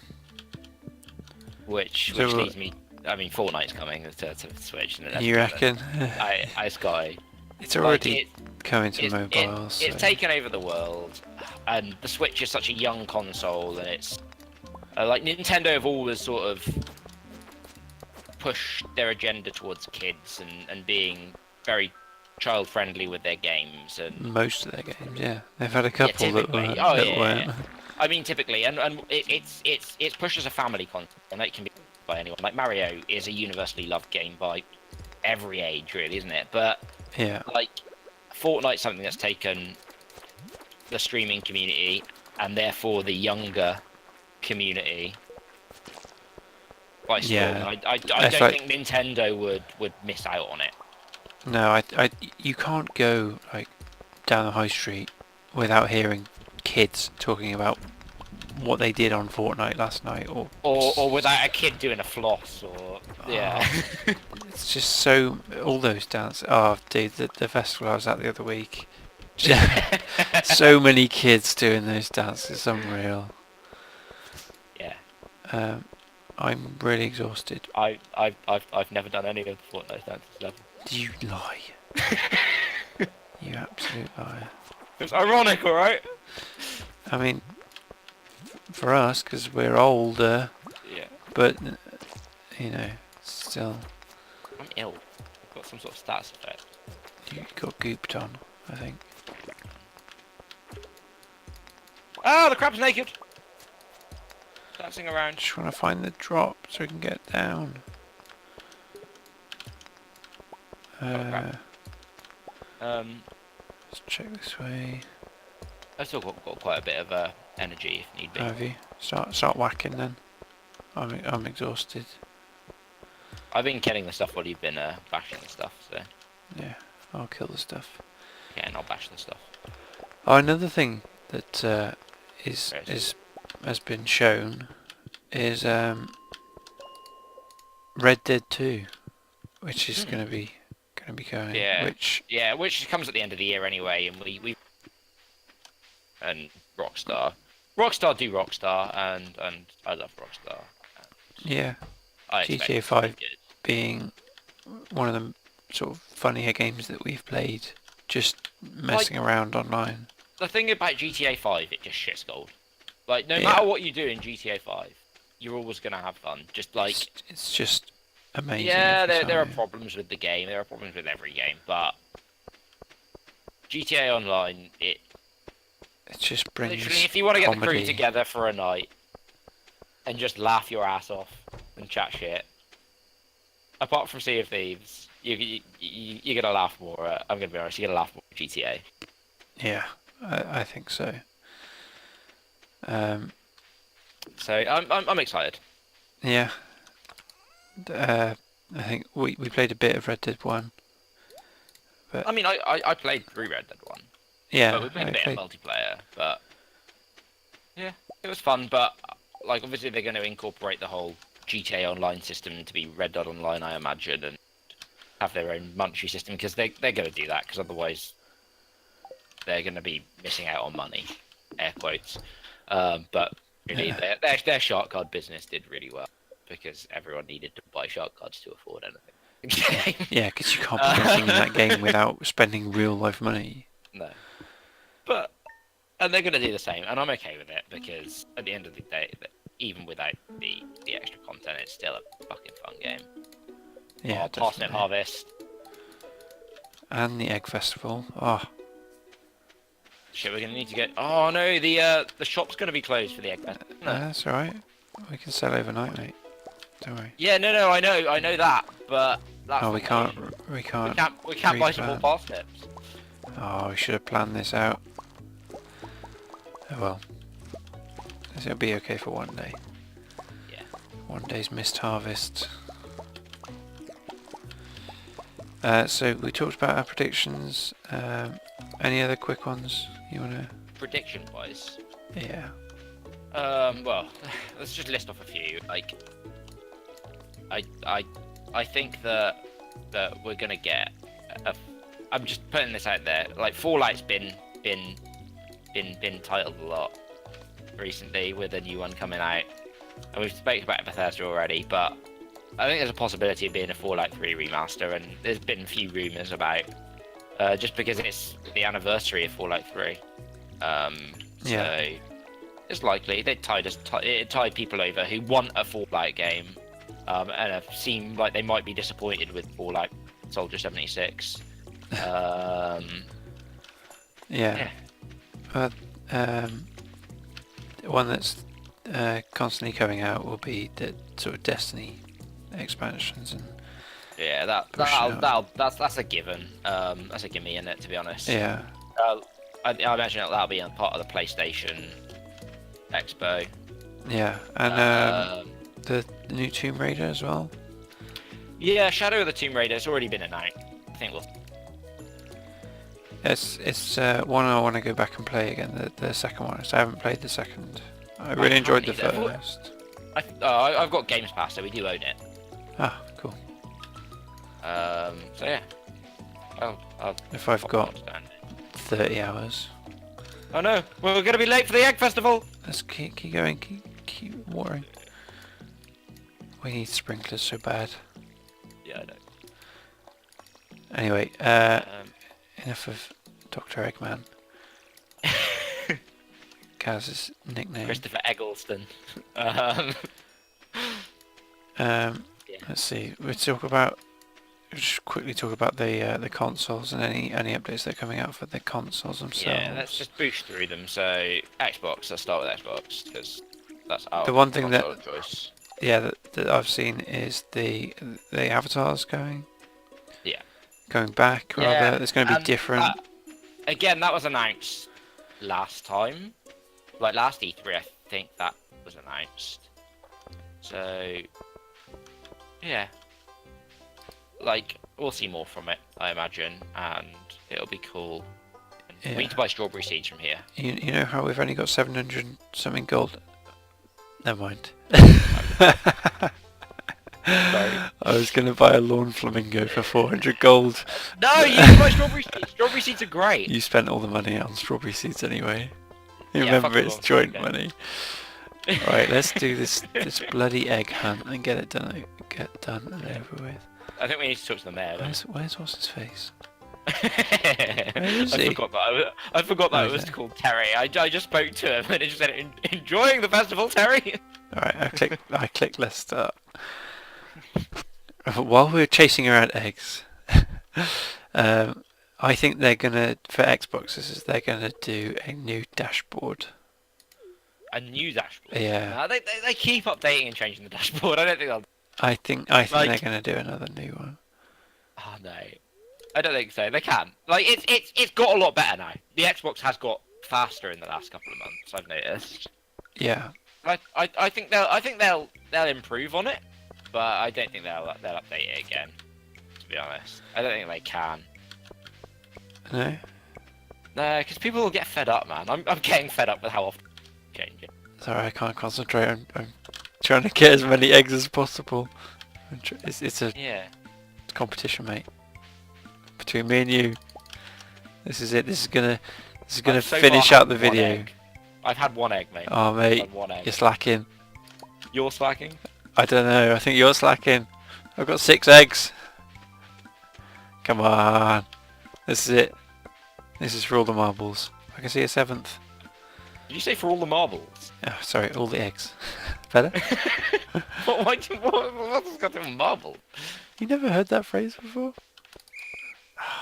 Speaker 1: Which leads me. I mean, Fortnite's coming to Switch.
Speaker 2: You reckon?
Speaker 1: It's got.
Speaker 2: It's already coming to mobiles.
Speaker 1: It's taken over the world, and the Switch is such a young console, and Like Nintendo have always sort of pushed their agenda towards kids and being very child friendly with their games and
Speaker 2: Most of their games, yeah. They've had a
Speaker 1: yeah,
Speaker 2: couple that
Speaker 1: typically. Oh
Speaker 2: that
Speaker 1: yeah.
Speaker 2: weren't.
Speaker 1: I mean, typically, and it's pushed as a family content, and it can be by anyone. Like Mario is a universally loved game by every age, really, isn't it? But
Speaker 2: Yeah.
Speaker 1: like Fortnite's something that's taken the streaming community and therefore the younger community by storm.
Speaker 2: Yeah.
Speaker 1: I don't think Nintendo would miss out on it.
Speaker 2: No, you can't go like down the high street without hearing kids talking about what they did on Fortnite last night,
Speaker 1: or without a kid doing a floss, or yeah.
Speaker 2: It's just so all those dances. Oh, dude, the festival I was at the other week, so many kids doing those dances, unreal.
Speaker 1: Yeah.
Speaker 2: I'm really exhausted.
Speaker 1: I've never done any of the Fortnite dances ever.
Speaker 2: You lie. You absolute liar.
Speaker 1: It's ironic, alright?
Speaker 2: I mean, for us, because we're older.
Speaker 1: Yeah.
Speaker 2: But, you know, still.
Speaker 1: I'm ill. I've got some sort of status effect.
Speaker 2: You got gooped on, I think.
Speaker 1: Ah, the crab's naked! Dancing around.
Speaker 2: Just want to find the drop so we can get down. Let's check this way.
Speaker 1: I've still got quite a bit of energy if need be.
Speaker 2: Have you? Start whacking then. I'm exhausted.
Speaker 1: I've been killing the stuff while you've been bashing the stuff, so...
Speaker 2: Yeah, I'll kill the stuff.
Speaker 1: Yeah, and I'll bash the stuff.
Speaker 2: Oh, another thing that has been shown is Red Dead 2, which is going to be going.
Speaker 1: Yeah.
Speaker 2: Which
Speaker 1: which comes at the end of the year anyway, and we and Rockstar do Rockstar, and I love Rockstar.
Speaker 2: Yeah.
Speaker 1: I
Speaker 2: GTA 5 being one of the sort of funnier games that we've played, just messing around online.
Speaker 1: The thing about GTA 5, it just shits gold. Like, no matter what you do in GTA 5, you're always going to have fun. Just like...
Speaker 2: It's just amazing.
Speaker 1: Yeah, there are problems with the game. There are problems with every game. But GTA Online, it
Speaker 2: just brings
Speaker 1: literally, if you want to get
Speaker 2: comedy.
Speaker 1: the crew together for a night and just laugh your ass off and chat shit, apart from Sea of Thieves, you're going to laugh more. I'm going to be honest, you're going to laugh more at GTA.
Speaker 2: Yeah, I think so.
Speaker 1: So I'm excited.
Speaker 2: Yeah. I think we played a bit of Red Dead 1. But
Speaker 1: I mean, I played through Red Dead 1.
Speaker 2: Yeah.
Speaker 1: But we played a bit of multiplayer, but yeah, it was fun. But like, obviously, they're going to incorporate the whole GTA Online system to be Red Dead Online, I imagine, and have their own monetary system because they're going to do that because otherwise they're going to be missing out on money, air quotes. But really, their shark card business did really well because everyone needed to buy shark cards to afford anything.
Speaker 2: Yeah, because you can't put anything in that game without spending real life money.
Speaker 1: No. And they're going to do the same, and I'm okay with it because at the end of the day, even without the extra content, it's still a fucking fun game.
Speaker 2: Yeah,
Speaker 1: Parsnip Harvest.
Speaker 2: And the Egg Festival. Oh.
Speaker 1: Shit, we're going to need to get... Oh no, the shop's going to be closed for the Egg Festival. No.
Speaker 2: That's alright. We can sell overnight, mate. Don't worry.
Speaker 1: Yeah, no, I know that, but that's
Speaker 2: we can't
Speaker 1: buy some more parsnips.
Speaker 2: Oh, we should have planned this out. Oh well. It'll be okay for one day.
Speaker 1: Yeah.
Speaker 2: One day's missed harvest. So we talked about our predictions. Any other quick ones you wanna?
Speaker 1: Prediction-wise.
Speaker 2: Yeah.
Speaker 1: Well, let's just list off a few. Like, I think that we're gonna get. I'm just putting this out there. Like, Fallout's been titled a lot recently with a new one coming out, and we've spoken about Bethesda already. But I think there's a possibility of being a Fallout 3 remaster, and there's been a few rumors about just because it's the anniversary of Fallout 3.
Speaker 2: Yeah.
Speaker 1: So it's likely they it tied people over who want a Fallout game, and have seemed like they might be disappointed with Fallout Soldier 76.
Speaker 2: Yeah. But one that's constantly coming out will be the sort of Destiny expansions and
Speaker 1: yeah, that's a given. That's a gimme in it, to be honest.
Speaker 2: yeah.
Speaker 1: I imagine that'll be a part of the PlayStation Expo.
Speaker 2: Yeah, and the new Tomb Raider as well.
Speaker 1: Yeah, Shadow of the Tomb Raider has already been announced. I think we'll.
Speaker 2: It's one I want to go back and play again. The second one. So I haven't played the second. I really enjoyed the first.
Speaker 1: I've got Games Pass, so we do own it.
Speaker 2: Ah, cool.
Speaker 1: So yeah.
Speaker 2: If I've got 30 hours.
Speaker 1: Oh no, we're gonna be late for the Egg Festival.
Speaker 2: Let's keep going. Keep watering. We need sprinklers so bad.
Speaker 1: Yeah, I know.
Speaker 2: Anyway, enough of Dr. Eggman. Kaz's nickname.
Speaker 1: Christopher Eggleston.
Speaker 2: Yeah. Let's see. Just quickly talk about the consoles and any updates that are coming out for the consoles themselves.
Speaker 1: Yeah, let's just boost through them. So Xbox. Let's start with Xbox because that's our
Speaker 2: the one thing that
Speaker 1: choice.
Speaker 2: Yeah, that I've seen is the avatars going.
Speaker 1: Yeah.
Speaker 2: Going back, rather.
Speaker 1: Yeah,
Speaker 2: It's going to be different.
Speaker 1: Again, that was announced last time. Like last E3, I think that was announced. So, yeah. Like, we'll see more from it, I imagine, and it'll be cool.
Speaker 2: Yeah.
Speaker 1: We need to buy strawberry seeds from here.
Speaker 2: You know how we've only got 700 something gold? Never mind.
Speaker 1: Sorry.
Speaker 2: I was going to buy a lawn flamingo for 400 gold.
Speaker 1: No, you can buy strawberry seeds. Strawberry seeds are great.
Speaker 2: You spent all the money on strawberry seeds anyway. You
Speaker 1: Yeah,
Speaker 2: remember
Speaker 1: fuck
Speaker 2: it's
Speaker 1: the
Speaker 2: joint
Speaker 1: lawn
Speaker 2: money. Right, let's do this bloody egg hunt and get it done. And over with.
Speaker 1: I think we need to talk to the mayor.
Speaker 2: Where's what's his face?
Speaker 1: I forgot that it was called Terry. I just spoke to him and it just said, enjoying the festival, Terry?
Speaker 2: Alright, I click let's start. While we're chasing around eggs, I think they're gonna, for Xboxes, they're gonna do a new dashboard.
Speaker 1: A new dashboard?
Speaker 2: Yeah.
Speaker 1: No, they keep updating and changing the dashboard. I don't think they'll...
Speaker 2: I think they're gonna do another new one.
Speaker 1: Oh no. I don't think so. They can. Like it's got a lot better now. The Xbox has got faster in the last couple of months, I've noticed.
Speaker 2: Yeah.
Speaker 1: I think they'll improve on it, but I don't think they'll update it again. To be honest, I don't think they can.
Speaker 2: No.
Speaker 1: No, because people will get fed up, man. I'm getting fed up with how often they change it.
Speaker 2: Sorry, I can't concentrate. I'm trying to get as many eggs as possible. It's a competition, mate. Between me and you, this is it. This is gonna finish out the video.
Speaker 1: I've had one egg, mate.
Speaker 2: Oh, mate, you're slacking.
Speaker 1: You're slacking?
Speaker 2: I don't know. I think you're slacking. I've got 6 eggs. Come on. This is it. This is for all the marbles. I can see a 7th.
Speaker 1: Did you say for all the marbles?
Speaker 2: Oh, sorry, all the eggs. Better?
Speaker 1: What's got to do with marble?
Speaker 2: You never heard that phrase before?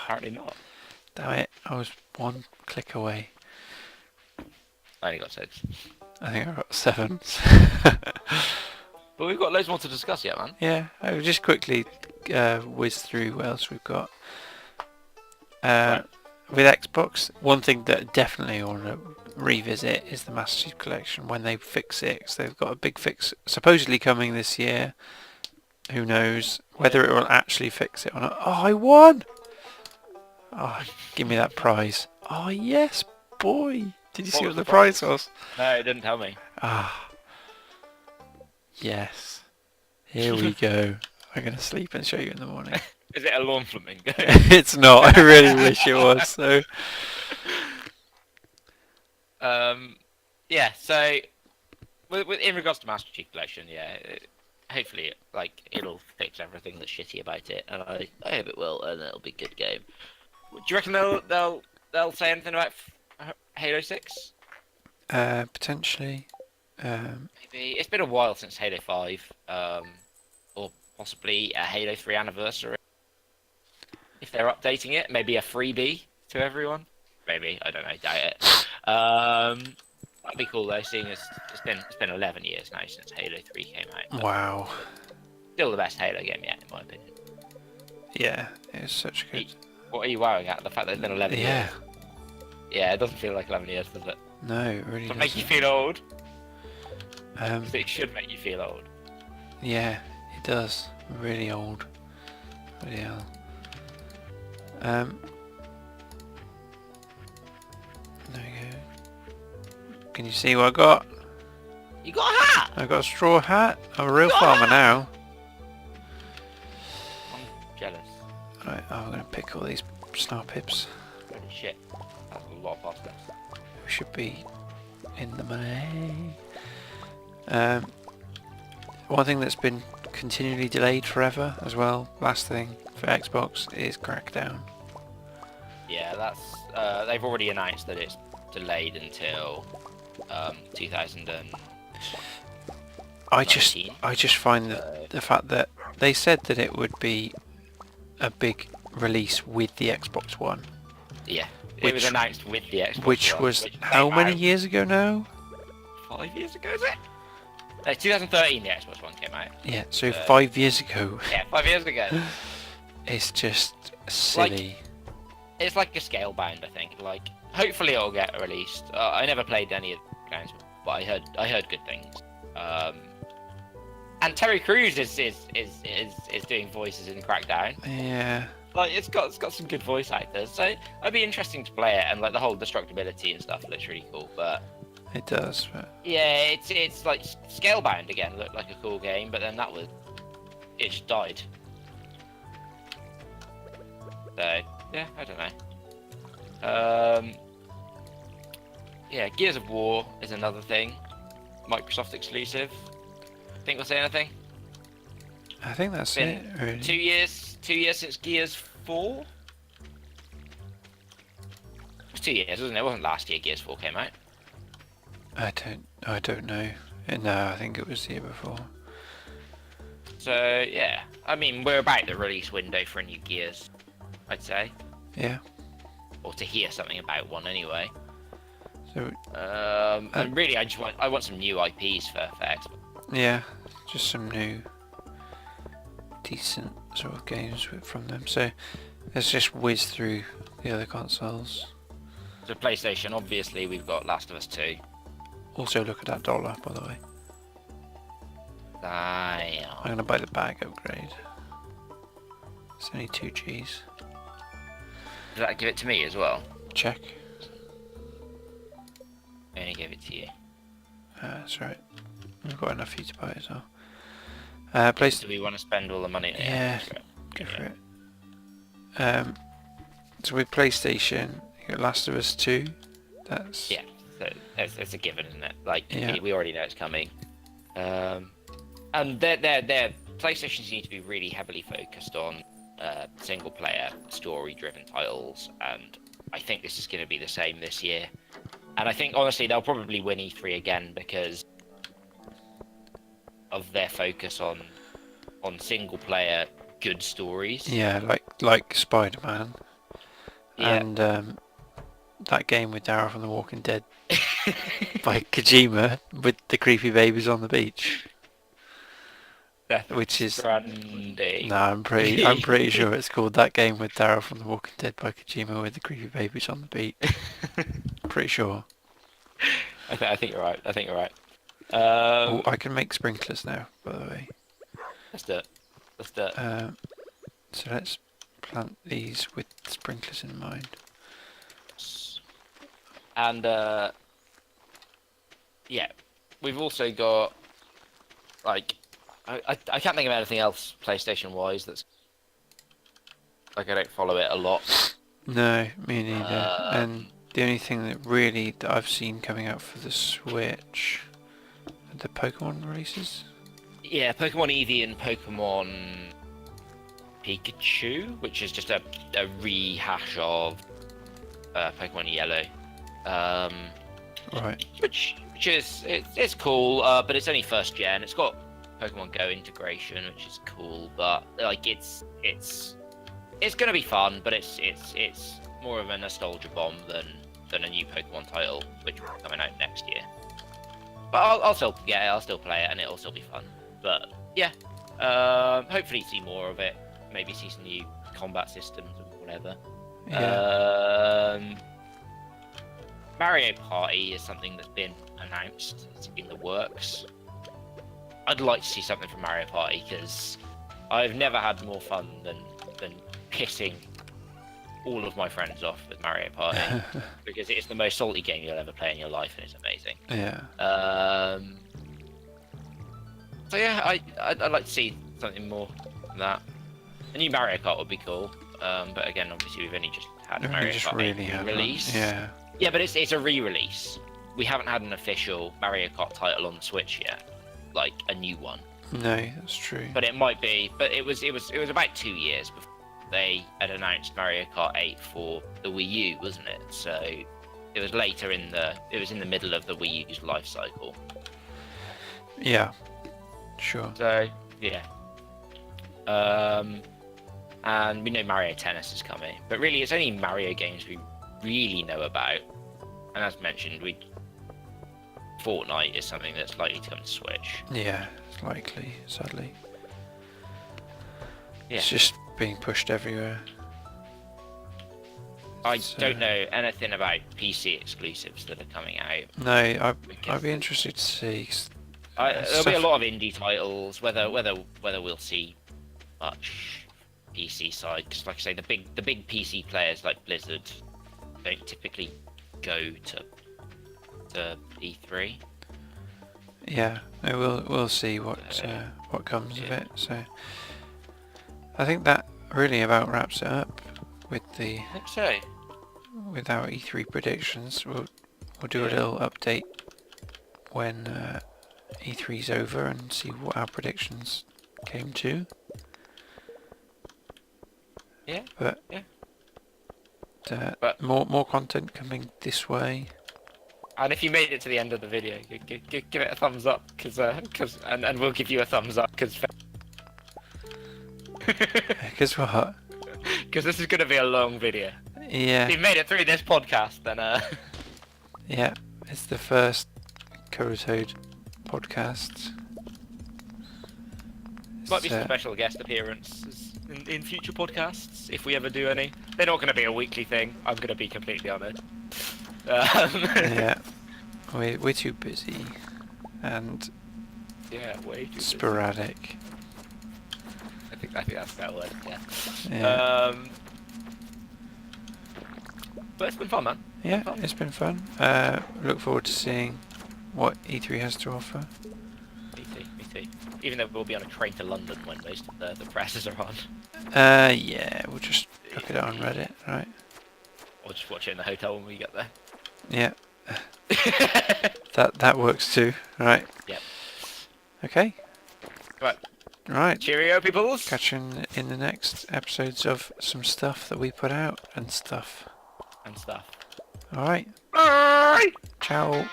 Speaker 1: Apparently not.
Speaker 2: Damn it, I was 1 click away.
Speaker 1: I only got 6.
Speaker 2: I think I got 7.
Speaker 1: But we've got loads more to discuss yet, man.
Speaker 2: Yeah, I will just quickly whiz through what else we've got.
Speaker 1: Right.
Speaker 2: With Xbox, one thing that definitely I want to revisit is the Master Chief Collection when they fix it. 'Cause they've got a big fix supposedly coming this year. Who knows whether it will actually fix it or not. Oh, I won! Oh, give me that prize. Oh, yes, boy! Did you see what the prize was?
Speaker 1: No, it didn't tell me.
Speaker 2: Ah. Yes. Here we go. I'm going to sleep and show you in the morning.
Speaker 1: Is it a lawn flamingo?
Speaker 2: It's not. I really wish it was. So.
Speaker 1: Yeah. So, in regards to Master Chief Collection, yeah, hopefully, it'll fix everything that's shitty about it, and I hope it will, and it'll be a good game. Do you reckon they'll say anything about Halo 6?
Speaker 2: Potentially.
Speaker 1: Maybe it's been a while since Halo 5, or possibly a Halo 3 anniversary. If they're updating it, maybe a freebie to everyone. Maybe, I don't know, doubt it. That'd be cool though, seeing as it's been 11 years now since Halo 3 came out. But
Speaker 2: Wow.
Speaker 1: still the best Halo game yet, in my opinion.
Speaker 2: Yeah, it's such good.
Speaker 1: What are you worrying at? The fact that it's been 11
Speaker 2: Yeah.
Speaker 1: years? Yeah, it doesn't feel like 11 years, does it?
Speaker 2: No, it really
Speaker 1: Doesn't
Speaker 2: doesn't.
Speaker 1: make you feel old.
Speaker 2: Um,
Speaker 1: It should make you feel old.
Speaker 2: yeah, it does. Really old. Bloody hell. There we go. Can you see what I got?
Speaker 1: You got a hat!
Speaker 2: I got a straw hat. I'm a real
Speaker 1: got a
Speaker 2: farmer
Speaker 1: hat!
Speaker 2: now.
Speaker 1: I'm jealous.
Speaker 2: Right, I'm gonna pick all these star pips.
Speaker 1: Holy shit. That's a lot of pasta.
Speaker 2: We should be in the money. One thing that's been continually delayed forever as well, last thing for Xbox, is Crackdown.
Speaker 1: Yeah, that's they've already announced that it's delayed until 2000 and
Speaker 2: I just find the fact that they said that it would be a big release with the Xbox One,
Speaker 1: yeah, it was announced with the Xbox
Speaker 2: which
Speaker 1: One,
Speaker 2: was
Speaker 1: which
Speaker 2: how
Speaker 1: came
Speaker 2: many
Speaker 1: out
Speaker 2: years ago now?
Speaker 1: 5 years ago, is it? 2013 the Xbox One came out.
Speaker 2: Yeah, so 5 years ago.
Speaker 1: Yeah, 5 years ago.
Speaker 2: It's just silly.
Speaker 1: It's like a scale bound, I think. Like, hopefully it'll get released. I never played any of the games, but I heard good things. And Terry Crews is doing voices in Crackdown.
Speaker 2: Yeah.
Speaker 1: Like, it's got some good voice actors, so it'd be interesting to play it. And like the whole destructibility and stuff looks really cool. But
Speaker 2: It does, but
Speaker 1: yeah, it's like Scalebound again looked like a cool game, but then it just died. So yeah, I don't know. Yeah, Gears of War is another thing. Microsoft exclusive. Think we'll say anything?
Speaker 2: I think that's it, really.
Speaker 1: 2 years since Gears 4? It was 2 years, wasn't it? It wasn't last year Gears 4 came out.
Speaker 2: I don't know. No, I think it was the year before.
Speaker 1: So yeah, I mean we're about the release window for a new Gears, I'd say,
Speaker 2: Yeah.
Speaker 1: or to hear something about one anyway.
Speaker 2: So
Speaker 1: and really, I want some new IPs for Xbox.
Speaker 2: yeah, just some new decent sort of games from them. So let's just whiz through the other consoles.
Speaker 1: So PlayStation, obviously, we've got Last of Us 2.
Speaker 2: Also look at that dollar, by the way. I'm gonna buy the bag upgrade. It's only 2 Gs.
Speaker 1: Does that give it to me as well?
Speaker 2: Check.
Speaker 1: I only give it to you.
Speaker 2: That's right. We've got enough for you to buy it as well.
Speaker 1: Do we want to spend all the money?
Speaker 2: Yeah, go for it. So with PlayStation, you got Last of Us 2. That's
Speaker 1: Yeah, so it's a given, isn't it? Like,
Speaker 2: Yeah.
Speaker 1: we already know it's coming. And their PlayStations need to be really heavily focused on single-player, story-driven titles, and I think this is going to be the same this year. And I think, honestly, they'll probably win E3 again because of their focus on single-player good stories.
Speaker 2: Yeah, like Spider-Man.
Speaker 1: Yeah.
Speaker 2: And that game with Daryl from The Walking Dead by Kojima with the creepy babies on the beach. Which is
Speaker 1: Stranding.
Speaker 2: no, I'm pretty sure it's called That Game with Daryl from The Walking Dead by Kojima with the creepy babies on the beach. Pretty sure.
Speaker 1: I think you're right. I think you're right.
Speaker 2: Oh, I can make sprinklers now, by the way.
Speaker 1: Let's do it. Let's do it.
Speaker 2: So let's plant these with sprinklers in mind.
Speaker 1: And yeah, we've also got like I can't think of anything else PlayStation wise that's like I don't follow it a lot.
Speaker 2: No, me neither. And the only thing that I've seen coming out for the Switch, the Pokemon releases.
Speaker 1: Yeah, Pokemon Eevee and Pokemon Pikachu, which is just a rehash of Pokemon Yellow.
Speaker 2: Right.
Speaker 1: which is it's cool, but it's only first gen. It's got Pokemon Go integration, which is cool, but like it's gonna be fun, but it's more of a nostalgia bomb than a new Pokemon title, which will be coming out next year. But I'll still play it, and it'll still be fun. But yeah, hopefully see more of it. Maybe see some new combat systems and whatever.
Speaker 2: Yeah.
Speaker 1: Mario Party is something that's been announced. It's in the works. I'd like to see something from Mario Party because I've never had more fun than pissing all of my friends off with Mario Party because it's the most salty game you'll ever play in your life, and it's amazing.
Speaker 2: Yeah.
Speaker 1: So yeah, I'd like to see something more than that. A new Mario Kart would be cool, but again, obviously we've only just had Mario Kart
Speaker 2: really
Speaker 1: release.
Speaker 2: Yeah.
Speaker 1: Yeah, but it's a re-release. We haven't had an official Mario Kart title on the Switch yet, like a new one.
Speaker 2: No, that's true.
Speaker 1: But it might be. But it was about 2 years before they had announced Mario Kart 8 for the Wii U, wasn't it? So it was later in the middle of the Wii U's life cycle.
Speaker 2: Yeah. Sure.
Speaker 1: So yeah. And we know Mario Tennis is coming, but really it's only Mario games we really know about. And as mentioned, Fortnite is something that's likely to come to Switch.
Speaker 2: Yeah, it's likely, sadly.
Speaker 1: Yeah.
Speaker 2: It's just being pushed everywhere.
Speaker 1: I don't know anything about PC exclusives that are coming out.
Speaker 2: No, I'd be interested to see.
Speaker 1: There'll be a lot of indie titles. Whether we'll see much PC side, because like I say, the big PC players like Blizzard don't typically go to E3.
Speaker 2: Yeah, no, we'll see what comes of it. So I think that really about wraps it up with
Speaker 1: I think so.
Speaker 2: with our E3 predictions. We'll do a little update when E3's over and see what our predictions came to.
Speaker 1: Yeah.
Speaker 2: But more content coming this way.
Speaker 1: And if you made it to the end of the video, give it a thumbs up, and we'll give you a thumbs up, because
Speaker 2: what?
Speaker 1: Because this is going to be a long video.
Speaker 2: Yeah.
Speaker 1: If you made it through this podcast, then
Speaker 2: Yeah, it's the first Colatoad podcast.
Speaker 1: Might be some special guest appearances in future podcasts, if we ever do any. They're not going to be a weekly thing, I'm going to be completely honest.
Speaker 2: Yeah, we're too busy and
Speaker 1: way too
Speaker 2: sporadic.
Speaker 1: busy. I think that's a better word.
Speaker 2: Yeah.
Speaker 1: But it's been fun, man.
Speaker 2: Yeah, it's been fun. Look forward to seeing what E3 has to offer.
Speaker 1: Me too. Even though we'll be on a train to London when most of the presses are on.
Speaker 2: Yeah, we'll just look at it on Reddit, right?
Speaker 1: Or just watch it in the hotel when we get there.
Speaker 2: Yeah. that works too, right?
Speaker 1: Yep.
Speaker 2: Okay. Right.
Speaker 1: Cheerio, peoples.
Speaker 2: Catch you in the next episodes of some stuff that we put out and stuff.
Speaker 1: And stuff.
Speaker 2: Alright.
Speaker 1: Bye!
Speaker 2: Ciao.